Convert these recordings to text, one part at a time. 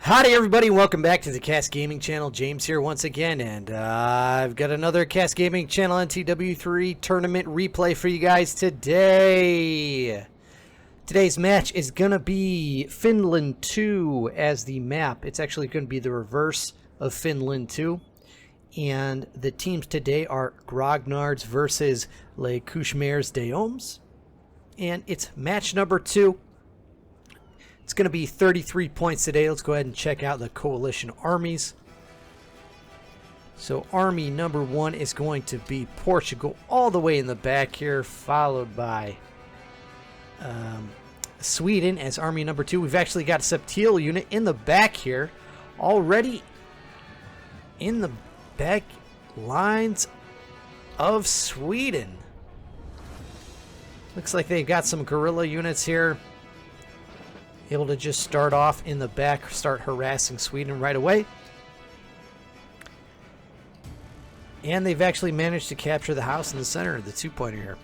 Howdy everybody, welcome back to the Cast Gaming Channel. James here once again, and I've got another Cast Gaming Channel NTW3 tournament replay for you guys today. Today's match is going to be Finland 2 as the map. It's actually going to be the reverse of Finland 2. And the teams today are Grognards versus Cauchmars de Hommes. And it's match number 2. It's going to be 33 points today. Let's go ahead and check out the coalition armies. So army number 1 is going to be Portugal all the way in the back here, followed by Sweden as army number 2. We've actually got a Septil unit in the back here, already in the back lines of Sweden. Looks like they've got some guerrilla units here, able to just start off in the back, start harassing Sweden right away. And they've actually managed to capture the house in the center of the 2-pointer here.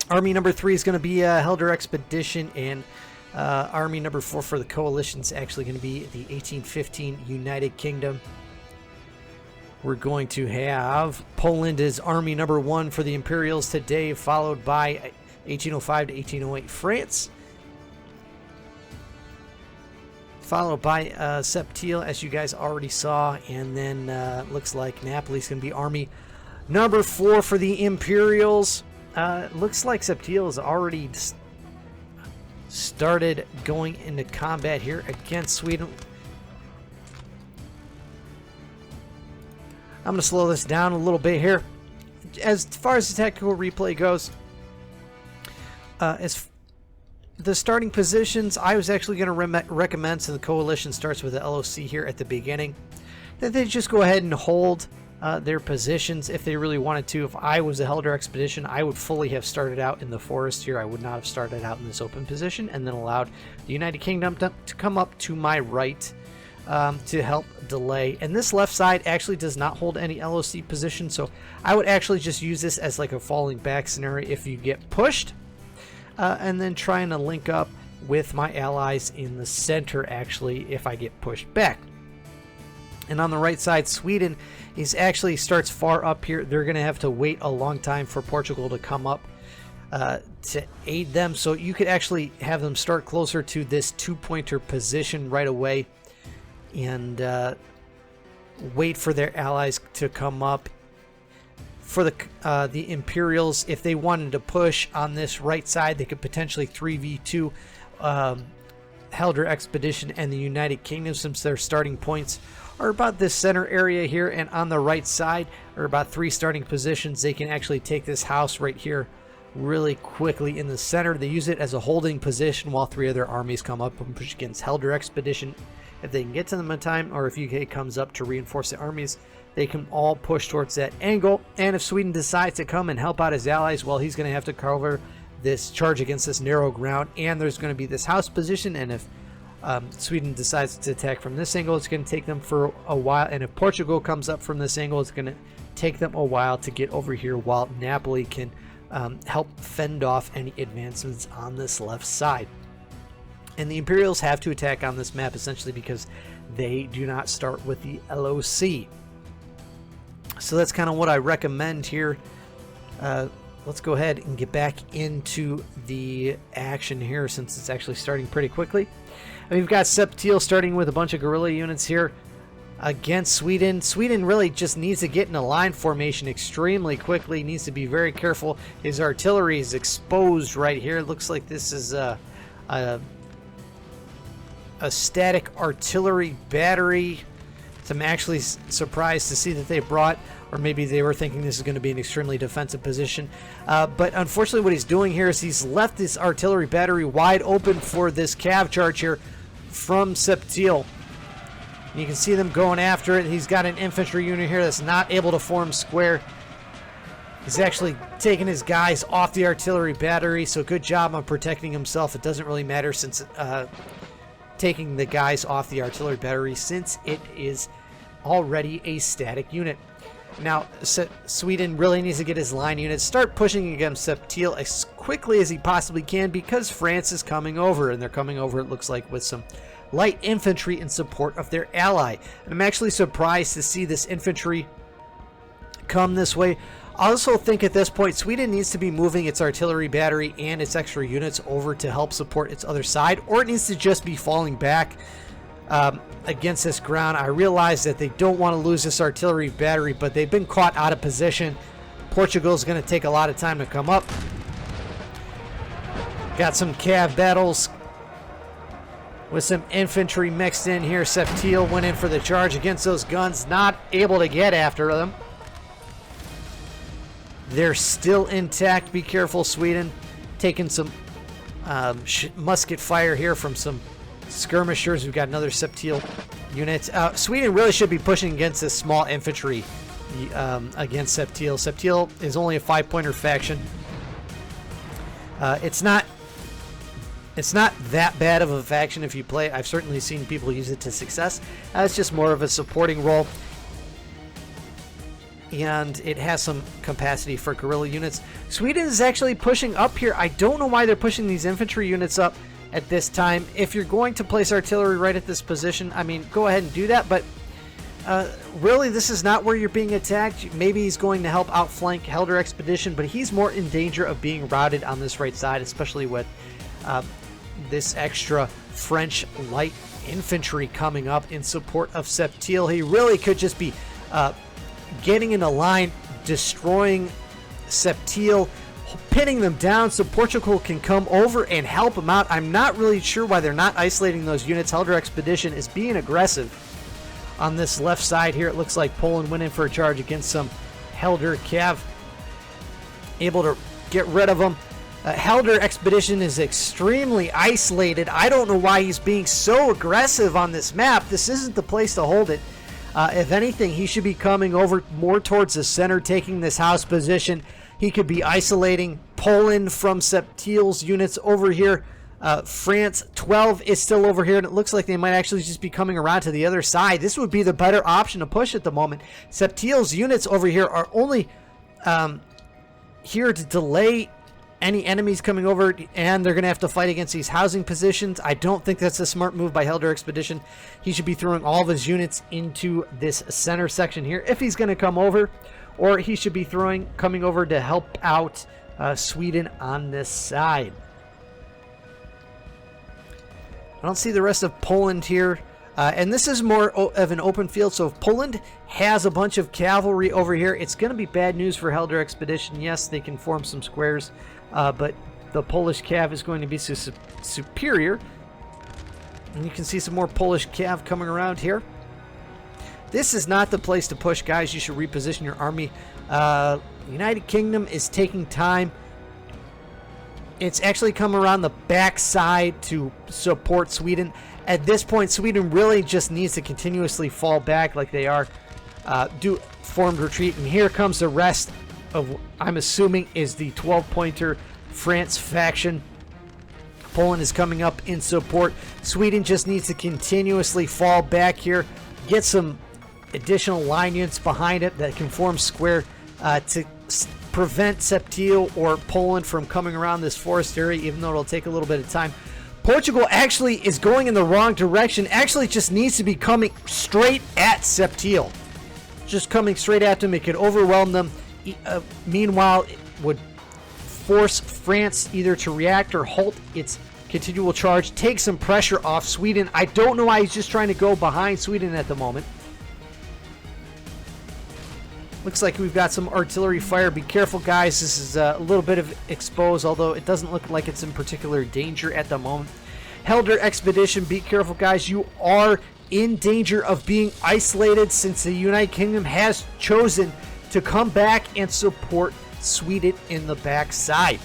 Army number 3 is going to be Helder Expedition, and army number 4 for the coalition is actually going to be the 1815 United Kingdom. We're going to have Poland as army number 1 for the Imperials today, followed by 1805 to 1808 France, followed by Septil, as you guys already saw, and then looks like Napoli's going to be army number 4 for the Imperials. Looks like Septil has already started going into combat here against Sweden. I'm going to slow this down a little bit here. As far as the tactical replay goes, as the starting positions, I was actually going to recommend, so the coalition starts with the LOC here at the beginning, that they just go ahead and hold their positions if they really wanted to. If I was a Helder Expedition, I would fully have started out in the forest here. I would not have started out in this open position and then allowed the United Kingdom to come up to my right to help delay. And this left side actually does not hold any LOC position, so I would actually just use this as like a falling back scenario if you get pushed. And then trying to link up with my allies in the center, actually, if I get pushed back. And on the right side, Sweden actually starts far up here. They're going to have to wait a long time for Portugal to come up to aid them. So you could actually have them start closer to this 2-pointer position right away and wait for their allies to come up. For the Imperials, if they wanted to push on this right side, they could potentially 3v2 Helder Expedition and the United Kingdom, since their starting points are about this center area here, and on the right side are about 3 starting positions. They can actually take this house right here really quickly in the center. They use it as a holding position while 3 other armies come up and push against Helder Expedition. If they can get to them in time, or if UK comes up to reinforce the armies, they can all push towards that angle. And if Sweden decides to come and help out his allies, well, he's going to have to cover this charge against this narrow ground, and there's going to be this house position. And if Sweden decides to attack from this angle, it's going to take them for a while. And if Portugal comes up from this angle, it's going to take them a while to get over here, while Napoli can help fend off any advancements on this left side. And the Imperials have to attack on this map essentially because they do not start with the LOC. So that's kind of what I recommend here. Let's go ahead and get back into the action here, since it's actually starting pretty quickly. And we've got Septil starting with a bunch of guerrilla units here against Sweden. Sweden really just needs to get in a line formation extremely quickly. Needs to be very careful. His artillery is exposed right here. It looks like this is a static artillery battery. So I'm actually surprised to see that they brought, or maybe they were thinking this is going to be an extremely defensive position. But unfortunately what he's doing here is he's left this artillery battery wide open for this cav charge here from Septil. You can see them going after it. He's got an infantry unit here that's not able to form square. He's actually taking his guys off the artillery battery, so good job on protecting himself. It doesn't really matter since taking the guys off the artillery battery, since it is already a static unit. Now, Sweden really needs to get his line units, start pushing against Septil as quickly as he possibly can, because France is coming over, and they're coming over, it looks like, with some light infantry in support of their ally. And I'm actually surprised to see this infantry come this way. I also think at this point Sweden needs to be moving its artillery battery and its extra units over to help support its other side, or it needs to just be falling back against this ground. I realize that they don't want to lose this artillery battery, but they've been caught out of position. Portugal's going to take a lot of time to come up. Got some cav battles with some infantry mixed in here. Septil went in for the charge against those guns, not able to get after them. They're still intact. Be careful, Sweden. Taking some musket fire here from some skirmishers. We've got another Septil unit. Sweden really should be pushing against this small infantry against Septil. Septil is only a 5-pointer faction. It's not that bad of a faction if you play. I've certainly seen people use it to success. It's just more of a supporting role. And it has some capacity for guerrilla units. Sweden is actually pushing up here. I don't know why they're pushing these infantry units up at this time. If you're going to place artillery right at this position, I mean, go ahead and do that, but really this is not where you're being attacked. Maybe he's going to help outflank Helder Expedition, but he's more in danger of being routed on this right side, especially with this extra French light infantry coming up in support of Septil. He really could just be getting in a line, destroying Septil, pinning them down so Portugal can come over and help them out. I'm not really sure why they're not isolating those units. Helder Expedition is being aggressive on this left side here. It looks like Poland went in for a charge against some Helder Cav, able to get rid of them. Helder Expedition is extremely isolated. I don't know why he's being so aggressive on this map. This isn't the place to hold it. If anything, he should be coming over more towards the center, taking this house position. He could be isolating Poland from Septil's units over here. France 12 is still over here, and it looks like they might actually just be coming around to the other side. This would be the better option to push at the moment. Septil's units over here are only here to delay any enemies coming over, and they're going to have to fight against these housing positions. I don't think that's a smart move by Helder Expedition. He should be throwing all of his units into this center section here if he's going to come over, or he should be coming over to help out Sweden on this side. I don't see the rest of Poland here. And this is more of an open field, so if Poland has a bunch of cavalry over here, it's going to be bad news for Helder Expedition. Yes, they can form some squares, but the Polish cav is going to be superior. And you can see some more Polish cav coming around here. This is not the place to push, guys. You should reposition your army. United Kingdom is taking time. It's actually come around the backside to support Sweden. At this point, Sweden really just needs to continuously fall back like they are. Do formed retreat. And here comes the rest of, I'm assuming, is the 12-pointer France faction. Poland is coming up in support. Sweden just needs to continuously fall back here. Get some additional line units behind it that can form square to prevent Septil or Poland from coming around this forest area, even though it'll take a little bit of time. Portugal actually is going in the wrong direction. Actually just needs to be coming straight at Septil. Just coming straight at them. It could overwhelm them. Meanwhile, it would force France either to react or halt its continual charge. Take some pressure off Sweden. I don't know why he's just trying to go behind Sweden at the moment. Looks like we've got some artillery fire. Be careful, guys. This is a little bit of exposed, although it doesn't look like it's in particular danger at the moment. Helder Expedition, be careful, guys. You are in danger of being isolated since the United Kingdom has chosen to come back and support Sweden in the backside.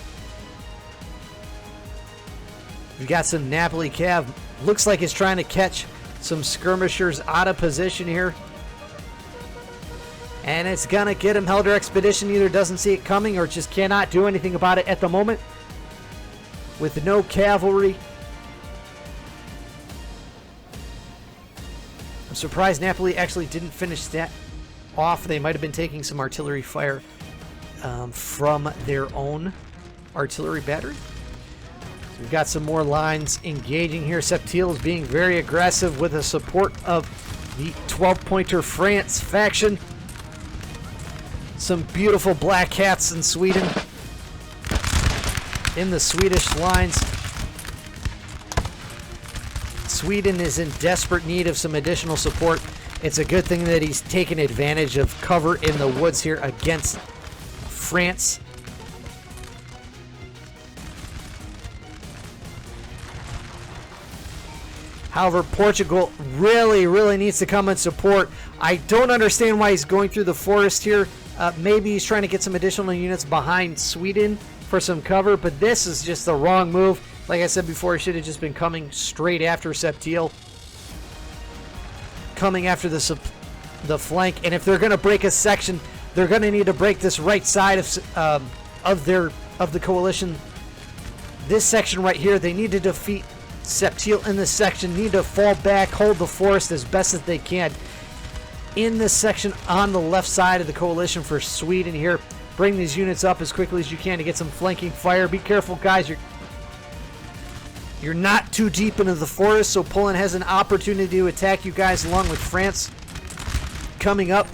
We've got some Napoli Cav. Looks like it's trying to catch some skirmishers out of position here. And it's going to get him. Helder Expedition either doesn't see it coming or just cannot do anything about it at the moment. With no cavalry. I'm surprised Napoli actually didn't finish that off. They might have been taking some artillery fire from their own artillery battery. So we've got some more lines engaging here. Septil is being very aggressive with the support of the 12-pointer France faction. Some beautiful black hats in Sweden. In the Swedish lines. Sweden is in desperate need of some additional support. It's a good thing that he's taken advantage of cover in the woods here against France. However, Portugal really needs to come and support. I don't understand why he's going through the forest here. Maybe he's trying to get some additional units behind Sweden for some cover, but this is just the wrong move. Like I said before, he should have just been coming straight after Septil. Coming after the flank, and if they're going to break a section, they're going to need to break this right side of the coalition. This section right here, they need to defeat Septil in this section, need to fall back, hold the forest as best as they can. In this section on the left side of the coalition for Sweden here, bring these units up as quickly as you can to get some flanking fire. Be careful, guys. You're not too deep into the forest, so Poland has an opportunity to attack you guys along with France coming up.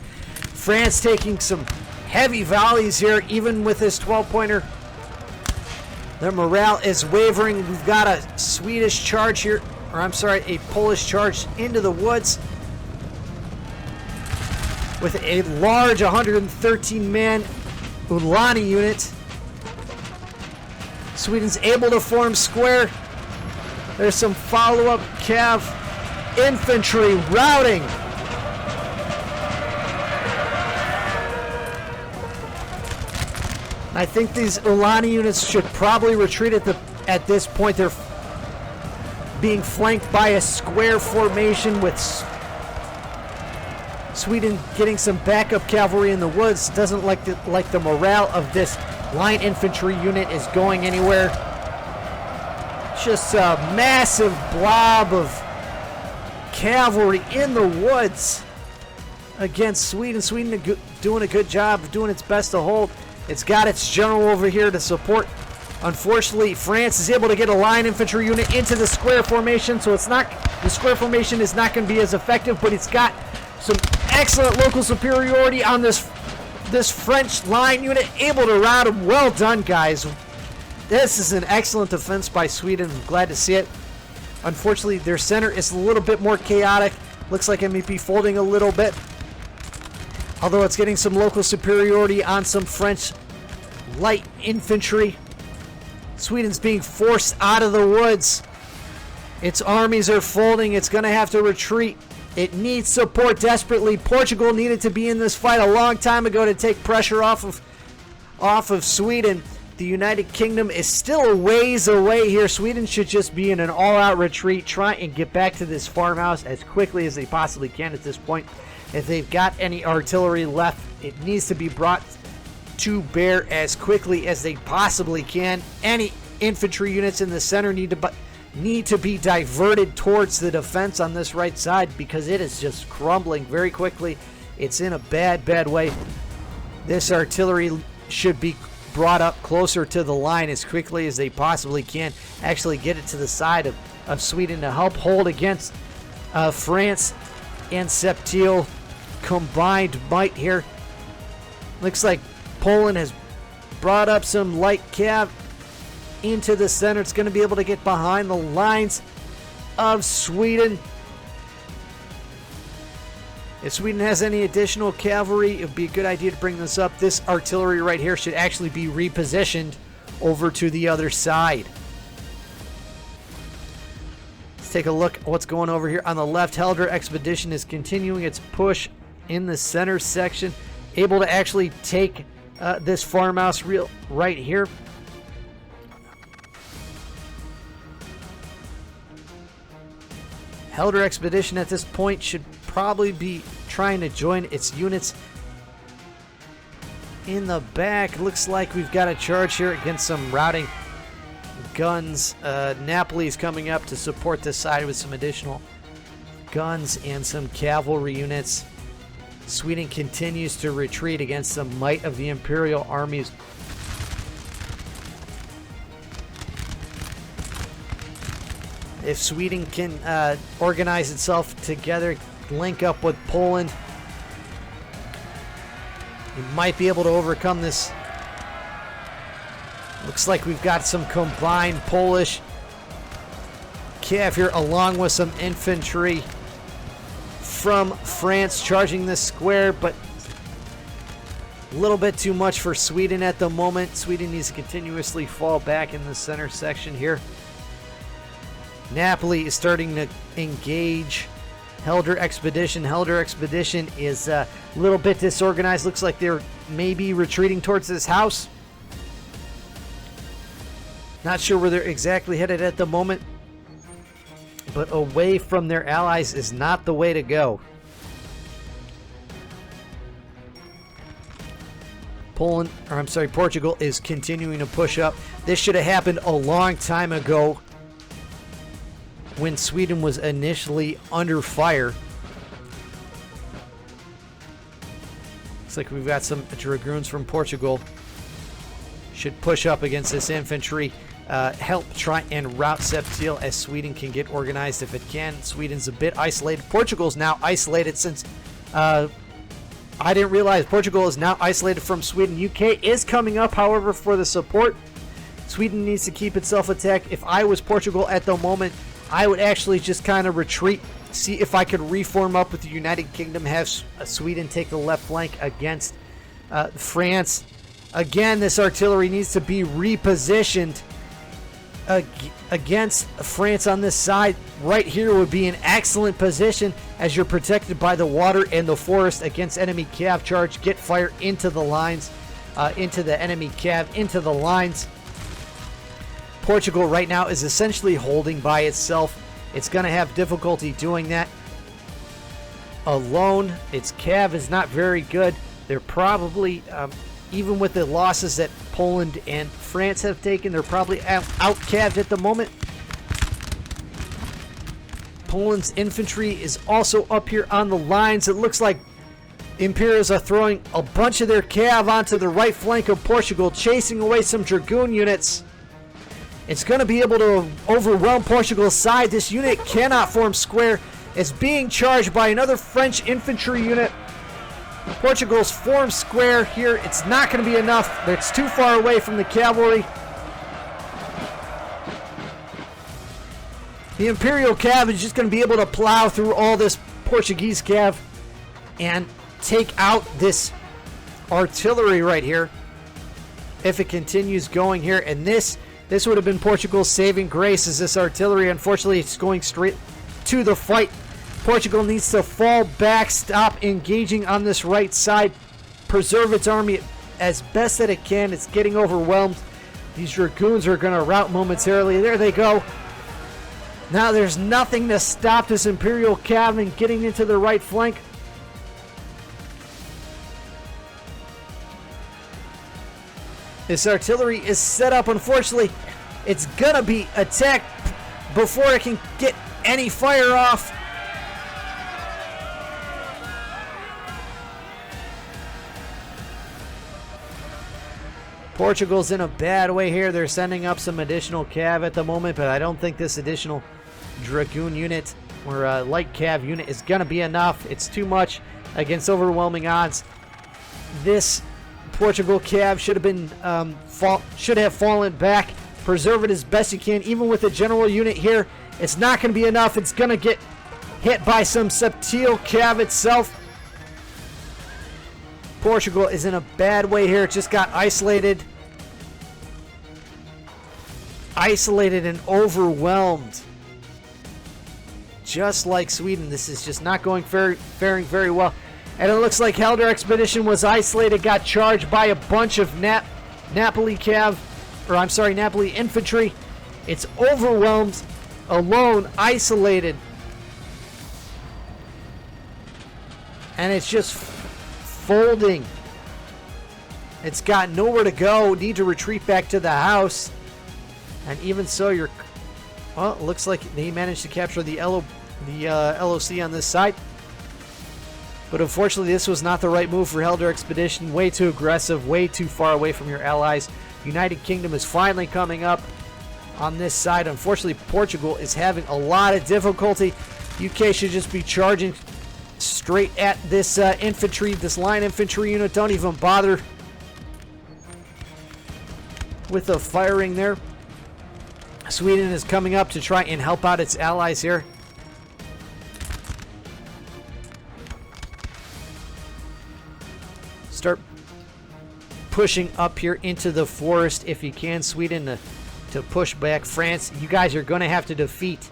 France taking some heavy volleys here, even with this 12-pointer. Their morale is wavering. We've got a Swedish charge here, or I'm sorry, a Polish charge into the woods with a large 113-man Uhlani unit. Sweden's able to form square. There's some follow-up Cav infantry routing. I think these Uhlani units should probably retreat at this point. They're being flanked by a square formation with Sweden getting some backup cavalry in the woods. Doesn't like the morale of this line infantry unit is going anywhere. Just a massive blob of cavalry in the woods against Sweden. Sweden doing a good job of doing its best to hold. It's got its general over here to support. Unfortunately, France is able to get a line infantry unit into the square formation, so the square formation is not going to be as effective, but it's got some excellent local superiority on this French line unit, able to rout them. Well done, guys. This is an excellent defense by Sweden. I'm glad to see it. Unfortunately, their center is a little bit more chaotic. Looks like it may be folding a little bit. Although it's getting some local superiority on some French light infantry. Sweden's being forced out of the woods. Its armies are folding. It's going to have to retreat. It needs support desperately. Portugal needed to be in this fight a long time ago to take pressure off of Sweden. The United Kingdom is still a ways away here. Sweden should just be in an all-out retreat, try and get back to this farmhouse as quickly as they possibly can at this point. If they've got any artillery left, it needs to be brought to bear as quickly as they possibly can. Any infantry units in the center need to be diverted towards the defense on this right side because it is just crumbling very quickly. It's in a bad way. This artillery should be brought up closer to the line as quickly as they possibly can. Actually get it to the side of Sweden to help hold against France and Septil. Combined might here. Looks like Poland has brought up some light cav into the center. It's going to be able to get behind the lines of Sweden. If Sweden has any additional cavalry, it would be a good idea to bring this up. This artillery right here should actually be repositioned over to the other side. Let's take a look at what's going over here on the left. Helder Expedition is continuing its push in the center section, able to actually take this farmhouse right here. Helder Expedition at this point should probably be trying to join its units in the back. Looks like we've got a charge here against some routing guns. Napoli is coming up to support this side with some additional guns and some cavalry units. Sweden continues to retreat against the might of the Imperial armies. If Sweden can organize itself together, link up with Poland, you might be able to overcome this. Looks like we've got some combined Polish cav here, along with some infantry from France charging this square, but a little bit too much for Sweden at the moment. Sweden needs to continuously fall back in the center section here. Napoli is starting to engage Helder Expedition. Helder Expedition is a little bit disorganized. Looks like they're maybe retreating towards this house. Not sure where they're exactly headed at the moment, but away from their allies is not the way to go. Portugal is continuing to push up. This should have happened a long time ago when Sweden was initially under fire. Looks like we've got some dragoons from Portugal. Should push up against this infantry. Help try and rout Septil as Sweden can get organized if it can. Sweden's a bit isolated. Portugal's now isolated since... I didn't realize Portugal is now isolated from Sweden. UK is coming up, however, for the support. Sweden needs to keep itself attacked. If I was Portugal at the moment, I would actually just kind of retreat, see if I could reform up with the United Kingdom, have Sweden take the left flank against France. Again, this artillery needs to be repositioned against France on this side. Right here would be an excellent position as you're protected by the water and the forest against enemy cav charge. Get fire into the lines, into the enemy cav, into the lines. Portugal right now is essentially holding by itself. It's going to have difficulty doing that alone. Its cav is not very good. They're probably, even with the losses that Poland and France have taken, they're probably out-caved at the moment. Poland's infantry is also up here on the lines. It looks like Imperials are throwing a bunch of their cav onto the right flank of Portugal, chasing away some dragoon units. It's going to be able to overwhelm Portugal's side. This unit cannot form square. It's being charged by another French infantry unit. Portugal's formed square here. It's not going to be enough. It's too far away from the cavalry. The Imperial cav is just going to be able to plow through all this Portuguese cav and take out this artillery right here if it continues going here. And this would have been Portugal's saving grace, as this artillery, unfortunately, it's going straight to the fight. Portugal needs to fall back, stop engaging on this right side, preserve its army as best that it can. It's getting overwhelmed. These dragoons are going to rout momentarily. There they go. Now there's nothing to stop this Imperial cav and getting into the right flank. This artillery is set up. Unfortunately, it's going to be attacked before it can get any fire off. Portugal's in a bad way here. They're sending up some additional cav at the moment, but I don't think this additional dragoon unit or light cav unit is going to be enough. It's too much against overwhelming odds. This Portugal cav should have been should have fallen back. Preserve it as best you can. Even with the general unit here, it's not going to be enough. It's going to get hit by some Septil cav itself. Portugal is in a bad way here. It just got isolated. Isolated and overwhelmed. Just like Sweden, this is just not going faring very well. And it looks like Helder Expedition was isolated, got charged by a bunch of Napoli infantry. It's overwhelmed, alone, isolated. And it's just folding. It's got nowhere to go. Need to retreat back to the house. And even so, well, it looks like they managed to capture the LOC on this side. But unfortunately, this was not the right move for Helder Expedition. Way too aggressive, way too far away from your allies. United Kingdom is finally coming up. on this side. Unfortunately, Portugal is having a lot of difficulty. UK should just be charging straight at this infantry, this line infantry unit. Don't even bother with the firing there. Sweden is coming up to try and help out its allies here. Start pushing up here into the forest if you can, Sweden, to push back France. You guys are going to have to defeat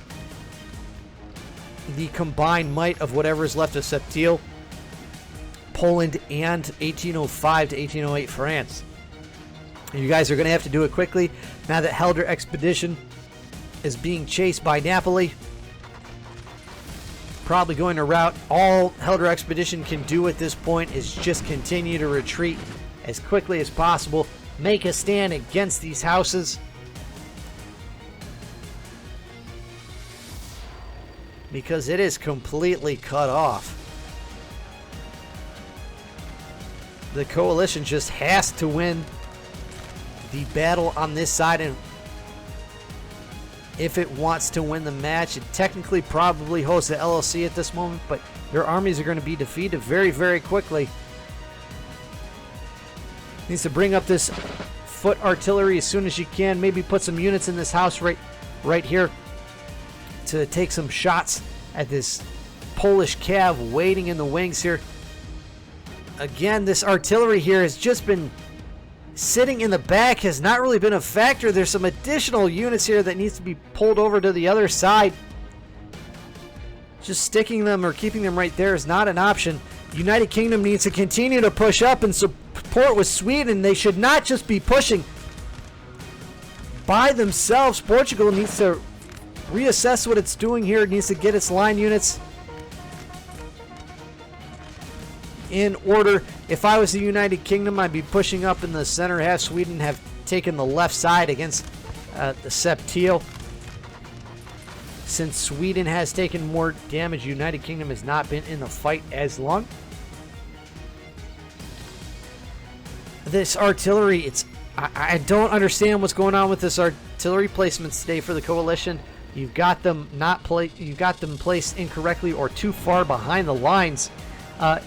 the combined might of whatever is left of Septil, Poland, and 1805 to 1808 France. You guys are going to have to do it quickly now that Helder Expedition is being chased by Napoli. Probably going to rout. All Helder Expedition can do at this point is just continue to retreat as quickly as possible. Make a stand against these houses, because it is completely cut off. The coalition just has to win the battle on this side, and if it wants to win the match, it technically probably hosts the LLC at this moment, but their armies are going to be defeated very, very quickly. Needs to bring up this foot artillery as soon as you can. Maybe put some units in this house right here to take some shots at this Polish cav waiting in the wings here. Again, this artillery here has just been sitting in the back, has not really been a factor. There's some additional units here that needs to be pulled over to the other side. Just sticking them or keeping them right there is not an option. United Kingdom needs to continue to push up and support with Sweden. They should not just be pushing by themselves. Portugal needs to reassess what it's doing here. It needs to get its line units in order. If I was the United Kingdom, I'd be pushing up in the center half. Sweden have taken the left side against the Septil. Since Sweden has taken more damage, United Kingdom has not been in the fight as long. This artillery, I don't understand what's going on with this artillery placements today for the coalition. You've got them placed incorrectly or too far behind the lines.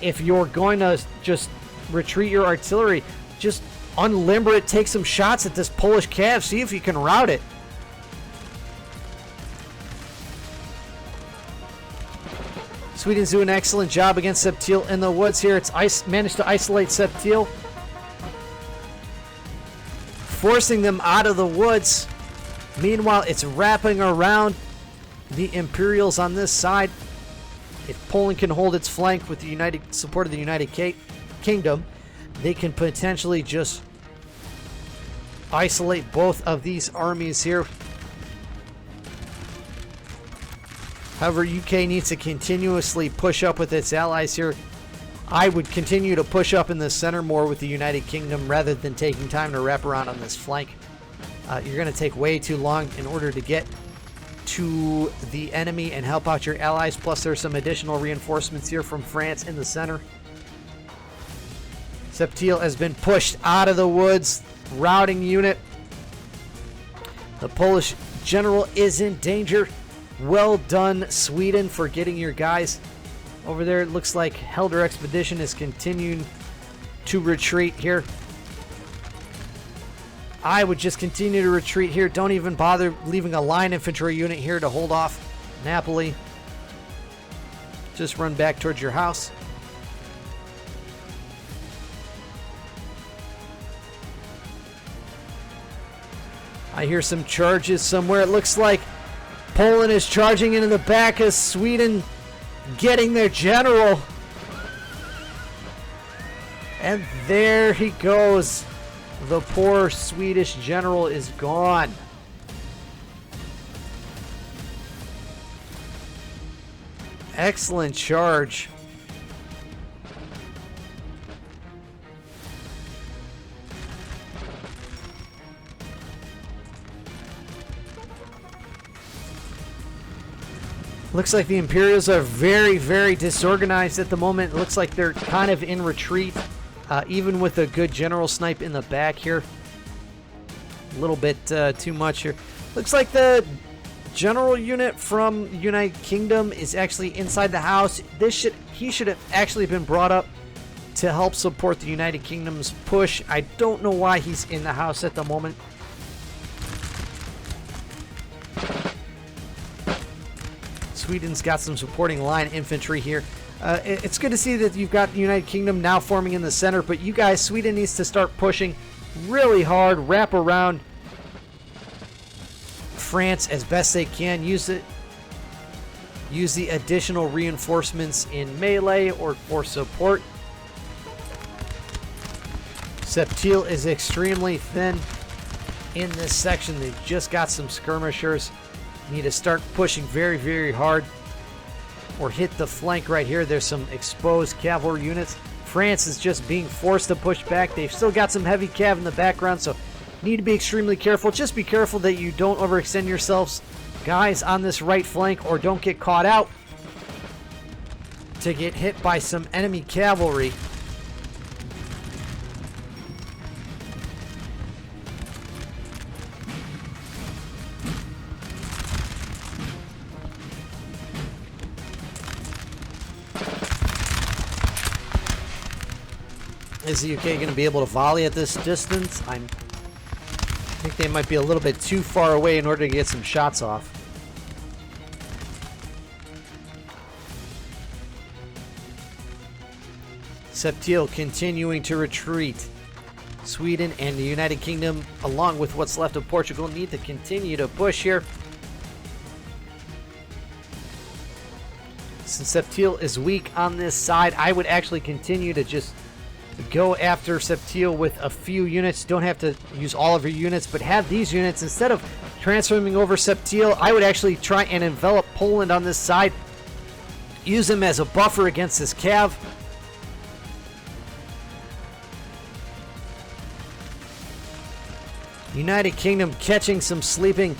If you're going to just retreat your artillery, just unlimber it, take some shots at this Polish cav, see if you can rout it. Sweden's doing an excellent job against Septil in the woods here. It's managed to isolate Septil, forcing them out of the woods. Meanwhile, it's wrapping around the Imperials on this side. If Poland can hold its flank with the support of the United Kingdom, they can potentially just isolate both of these armies here. However, UK needs to continuously push up with its allies here. I would continue to push up in the center more with the United Kingdom rather than taking time to wrap around on this flank. You're going to take way too long in order to get to the enemy and help out your allies. Plus, there's some additional reinforcements here from France in the center. Septil has been pushed out of the woods. Routing unit. The Polish general is in danger. Well done, Sweden, for getting your guys over there. It looks like Helder Expedition is continuing to retreat here. I would just continue to retreat here. Don't even bother leaving a line infantry unit here to hold off Napoli. Just run back towards your house. I hear some charges somewhere. It looks like Poland is charging into the back of Sweden, getting their general. And there he goes. The poor Swedish general is gone. Excellent charge. Looks like the Imperials are very, very disorganized at the moment. It looks like they're kind of in retreat, even with a good general snipe in the back here. A little bit too much here. Looks like the general unit from the United Kingdom is actually inside the house. He should have actually been brought up to help support the United Kingdom's push. I don't know why he's in the house at the moment. Sweden's got some supporting line infantry here. It's good to see that you've got the United Kingdom now forming in the center, but you guys, Sweden needs to start pushing really hard, wrap around France as best they can. Use the additional reinforcements in melee or for support. Septil is extremely thin in this section. They've just got some skirmishers. Need to start pushing very, very hard or hit the flank right here. There's some exposed cavalry units. France is just being forced to push back. They've still got some heavy cav in the background, so need to be extremely careful. Just be careful that you don't overextend yourselves, guys, on this right flank, or don't get caught out to get hit by some enemy cavalry. Is the UK going to be able to volley at this distance? I think they might be a little bit too far away in order to get some shots off. Septil continuing to retreat. Sweden and the United Kingdom, along with what's left of Portugal, need to continue to push here. Since Septil is weak on this side, I would actually continue to just go after Septil with a few units. Don't have to use all of your units, but have these units. Instead of transferring over Septil, I would actually try and envelop Poland on this side. Use them as a buffer against this cav. United Kingdom catching some sleeping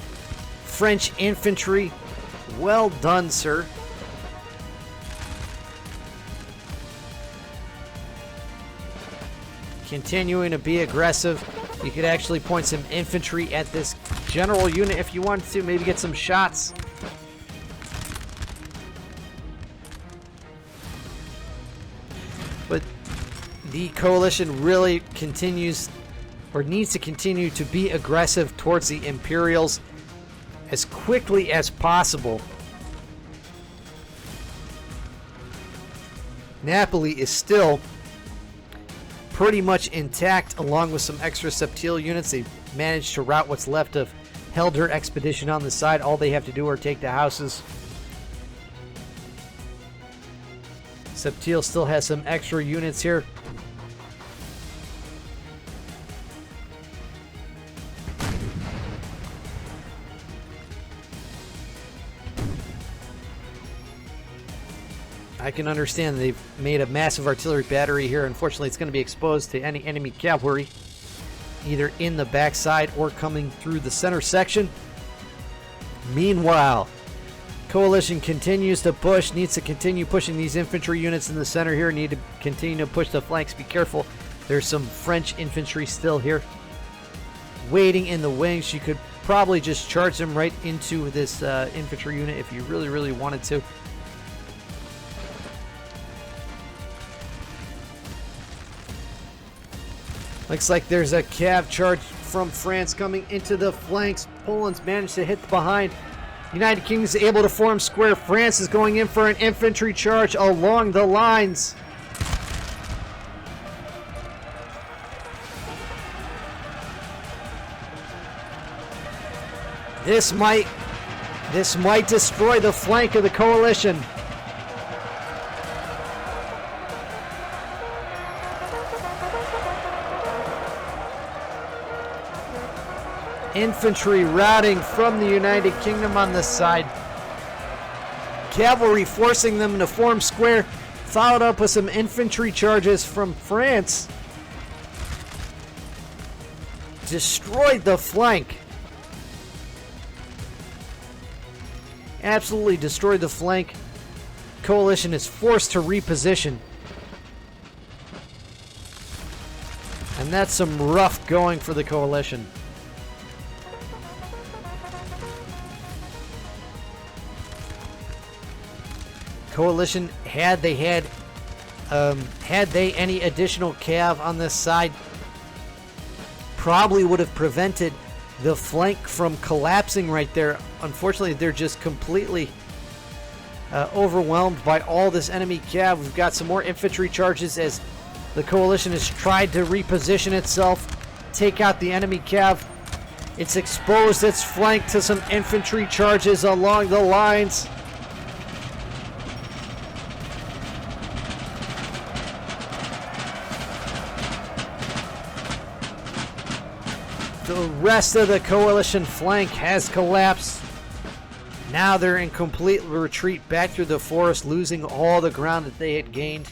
French infantry. Well done, sir. Continuing to be aggressive. You could actually point some infantry at this general unit if you wanted to, maybe get some shots. But the coalition really continues, or needs to continue, to be aggressive towards the Imperials as quickly as possible. Napoli is still pretty much intact, along with some extra Septil units. They've managed to rout what's left of Helder expedition on the side. All they have to do are take the houses. Septil still has some extra units here. I can understand they've made a massive artillery battery here. Unfortunately, it's going to be exposed to any enemy cavalry, either in the backside or coming through the center section. Meanwhile, coalition continues to push, needs to continue pushing these infantry units in the center here, need to continue to push the flanks. Be careful. There's some French infantry still here waiting in the wings. You could probably just charge them right into this infantry unit if you really, really wanted to. Looks like there's a cav charge from France coming into the flanks. Poland's managed to hit behind. United Kingdom is able to form square. France is going in for an infantry charge along the lines. This might destroy the flank of the coalition. Infantry routing from the United Kingdom on this side. Cavalry forcing them to form square, followed up with some infantry charges from France. Destroyed the flank. Absolutely destroyed the flank. Coalition is forced to reposition. And that's some rough going for the coalition. Coalition, had they any additional cav on this side, probably would have prevented the flank from collapsing right there. Unfortunately, they're just completely overwhelmed by all this enemy cav. We've got some more infantry charges as the Coalition has tried to reposition itself, take out the enemy cav. It's exposed its flank to some infantry charges along the lines. The rest of the Coalition flank has collapsed. Now they're in complete retreat back through the forest, losing all the ground that they had gained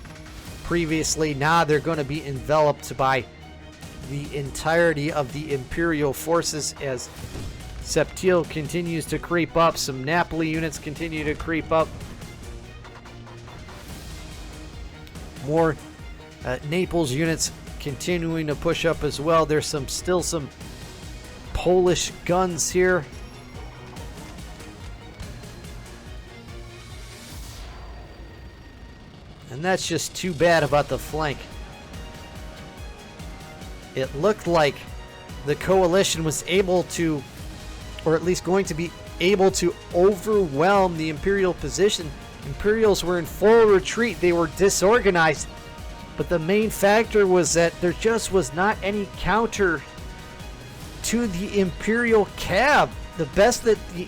previously. Now they're going to be enveloped by the entirety of the Imperial forces as Septil continues to creep up. Some Napoli units continue to creep up. More Naples units continuing to push up as well. There's still some Polish guns here. And that's just too bad about the flank. It looked like the Coalition was able to, or at least going to be able to, overwhelm the Imperial position. Imperials were in full retreat. They were disorganized. But the main factor was that there just was not any counter to the Imperial cav. The best that the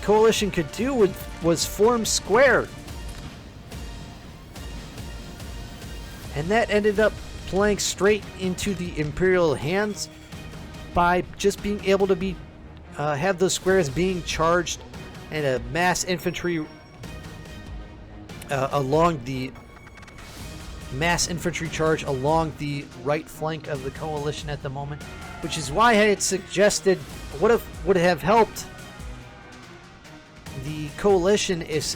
Coalition could do was form square. And that ended up playing straight into the Imperial hands by just being able to have those squares being charged and a mass infantry charge along the right flank of the Coalition at the moment, which is why I had suggested would have helped the Coalition is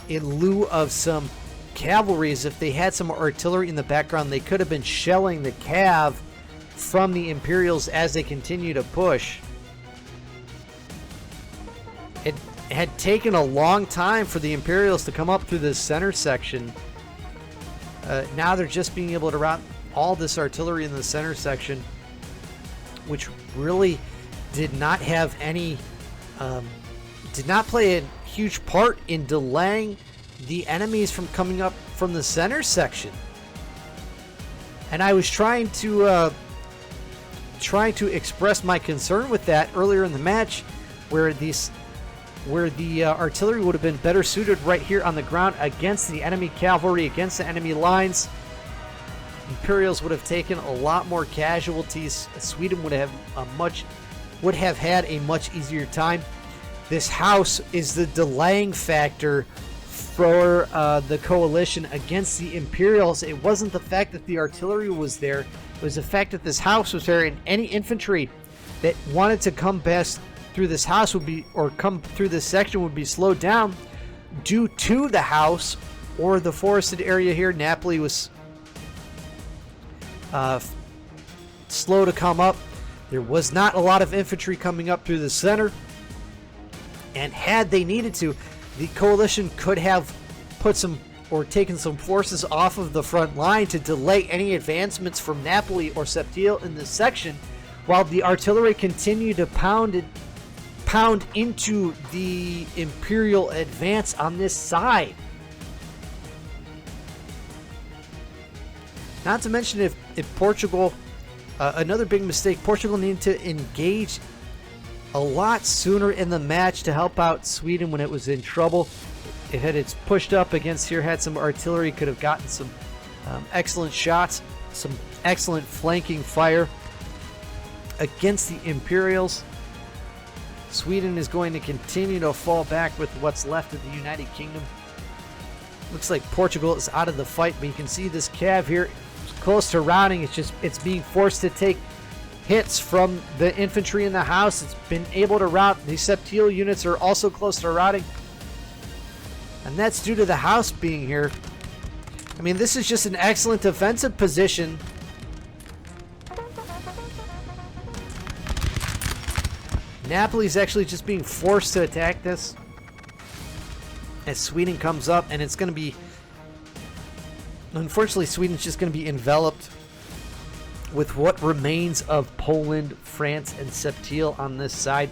in lieu of some cavalry, is if they had some artillery in the background. They could have been shelling the cav from the Imperials as they continue to push. It had taken a long time for the Imperials to come up through this center section. Now they're just being able to route all this artillery in the center section, which really did not have any, did not play a huge part in delaying the enemies from coming up from the center section. And I was trying to express my concern with that earlier in the match, where the artillery would have been better suited right here on the ground against the enemy cavalry, against the enemy lines. Imperials would have taken a lot more casualties. Sweden would have had a much easier time. This house is the delaying factor for the Coalition against the Imperials. It wasn't the fact that the artillery was there. It was the fact that this house was there, and any infantry that wanted to come past through this house come through this section would be slowed down due to the house or the forested area here. Napoli was slow to come up. There was not a lot of infantry coming up through the center, and had they needed to, the Coalition could have taken some forces off of the front line to delay any advancements from Napoli or Septil in this section, while the artillery continued to pound into the Imperial advance on this side. Not to mention if Portugal, another big mistake, Portugal needed to engage a lot sooner in the match to help out Sweden when it was in trouble. It had its pushed up against here, had some artillery, could have gotten some excellent shots, some excellent flanking fire against the Imperials. Sweden is going to continue to fall back with what's left of the United Kingdom. Looks like Portugal is out of the fight, but you can see this cav here close to routing. It's being forced to take hits from the infantry in the house. It's been able to rout. The Septil units are also close to routing, and that's due to the house being here. I mean, this is just an excellent defensive position. Napoli's actually just being forced to attack this. as Sweden comes up, and it's going to be, unfortunately, Sweden's just going to be enveloped with what remains of Poland, France, and Septil on this side.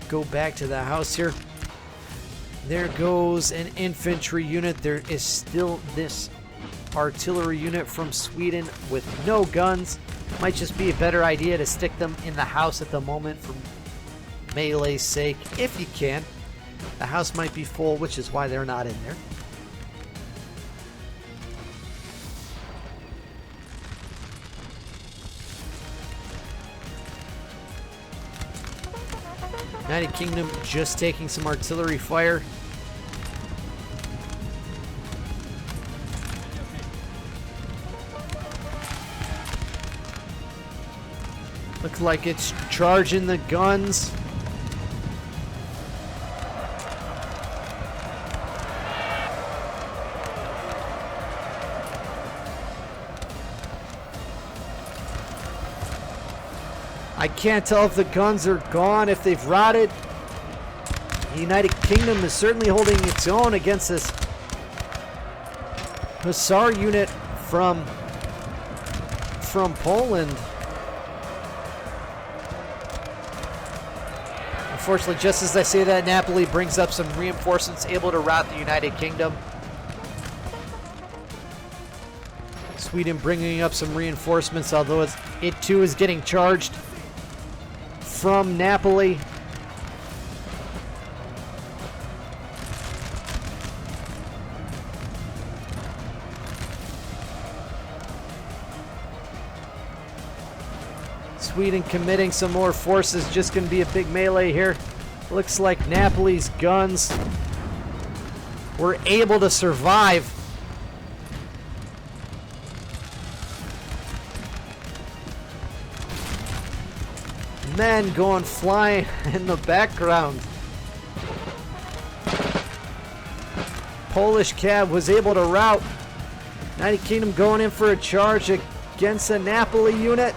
Go back to the house here. There goes an infantry unit. There is still this artillery unit from Sweden with no guns. Might just be a better idea to stick them in the house at the moment for melee's sake, if you can. The house might be full, which is why they're not in there. United Kingdom just taking some artillery fire. Looks like it's charging the guns. I can't tell if the guns are gone, if they've rotted. The United Kingdom is certainly holding its own against this Hussar unit from Poland. Unfortunately, just as I say that, Napoli brings up some reinforcements able to rout the United Kingdom. Sweden bringing up some reinforcements, although it too is getting charged from Napoli. Sweden committing some more forces. Just going to be a big melee here. Looks like Napoli's guns were able to survive. Men going flying in the background. Polish cab was able to rout. United Kingdom going in for a charge against a Napoli unit.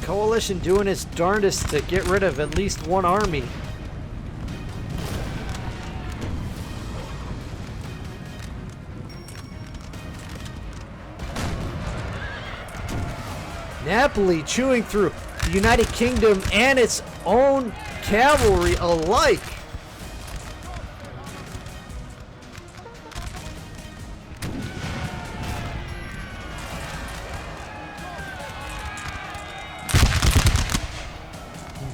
Coalition doing its darndest to get rid of at least one army. Napoli chewing through the United Kingdom and its own cavalry alike.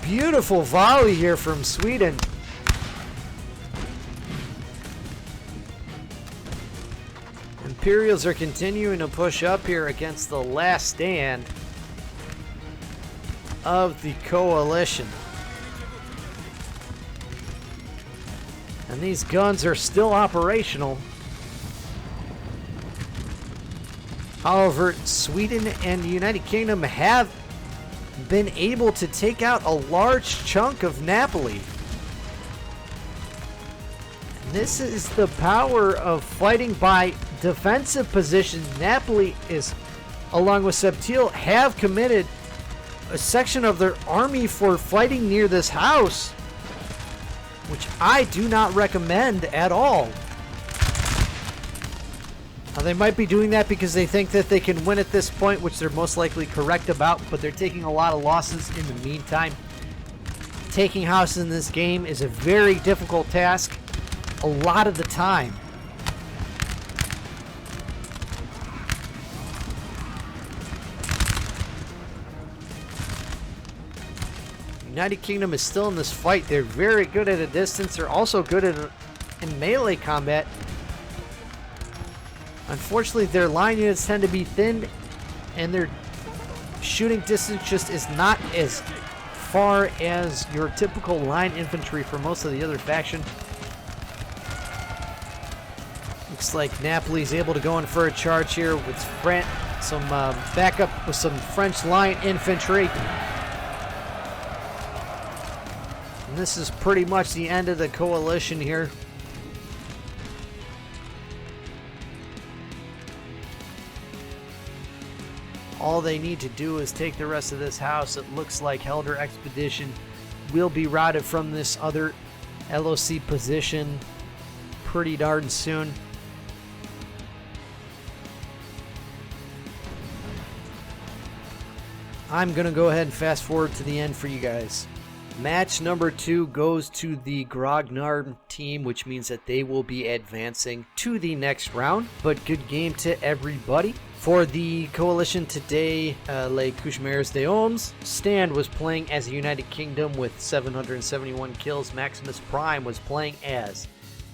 Beautiful volley here from Sweden. Imperials are continuing to push up here against the last stand of the coalition. And these guns are still operational. However, Sweden and the United Kingdom have been able to take out a large chunk of Napoli. And this is the power of fighting by defensive positions. Napoli is, along with Septil, have committed a section of their army for fighting near this house, which I do not recommend at all. Now, they might be doing that because they think that they can win at this point, which they're most likely correct about, but they're taking a lot of losses in the meantime. Taking houses in this game is a very difficult task a lot of the time. United Kingdom is still in this fight. They're very good at a distance. They're also good in melee combat. Unfortunately, their line units tend to be thin, and their shooting distance just is not as far as your typical line infantry for most of the other faction. Looks like Napoli's able to go in for a charge here with some backup with some French line infantry. And this is pretty much the end of the coalition here. All they need to do is take the rest of this house. It looks like Helder Expedition will be routed from this other LOC position pretty darn soon. I'm going to go ahead and fast forward to the end for you guys. Match number 2 goes to the Grognard team, which means that they will be advancing to the next round. But good game to everybody. For the coalition today, Les Cauchmars de Hommes, Stan was playing as the United Kingdom with 771 kills. Maximus Prime was playing as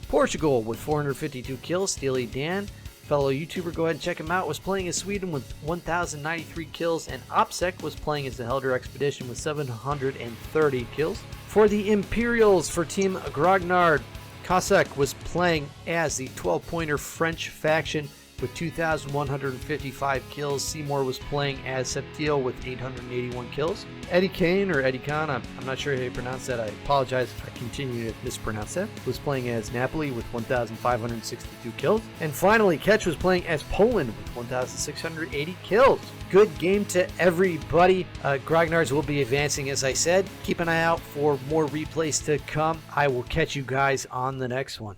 Portugal with 452 kills. Steely Dan, fellow YouTuber, go ahead and check him out, was playing as Sweden with 1,093 kills. And Opsec was playing as the Helder Expedition with 730 kills. For the Imperials, for Team Grognard, Cauchmars was playing as the 12-pointer French faction with 2,155 kills. Seymour was playing as Septiel with 881 kills. Eddie Kane, or Eddie Khan, I'm not sure how you pronounce that. I apologize if I continue to mispronounce that, was playing as Napoli with 1,562 kills. And finally, Ketch was playing as Poland with 1,680 kills. Good game to everybody. Grognards will be advancing, as I said. Keep an eye out for more replays to come. I will catch you guys on the next one.